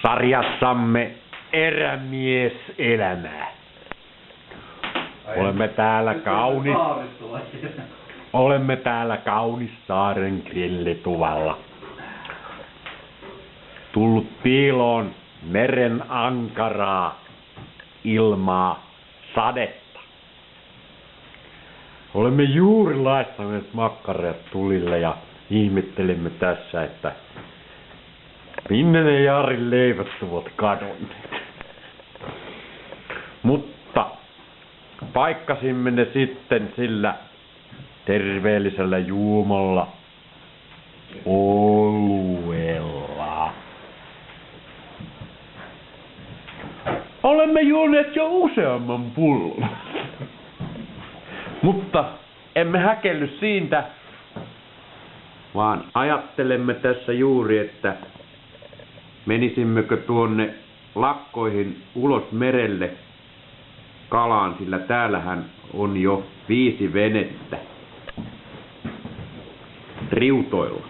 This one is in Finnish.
sarjassamme erämieselämää. Olemme täällä Kaunissaaren grillituvalla. Tullut piiloon meren ankaraa ilmaa, sadetta. Olemme juuri laittaneet makkarat tulille ja ihmettelimme tässä, että minne ne Jarin leivät ovat kadonneet. Mutta paikkasimme ne sitten sillä terveellisellä juomalla, oluella. Olemme juoneet jo useamman pullon. Mutta emme häkelly siitä, vaan ajattelemme tässä juuri, että menisimmekö tuonne lakkoihin ulos merelle kalaan, sillä täällähän on jo 5 venettä riutoilla.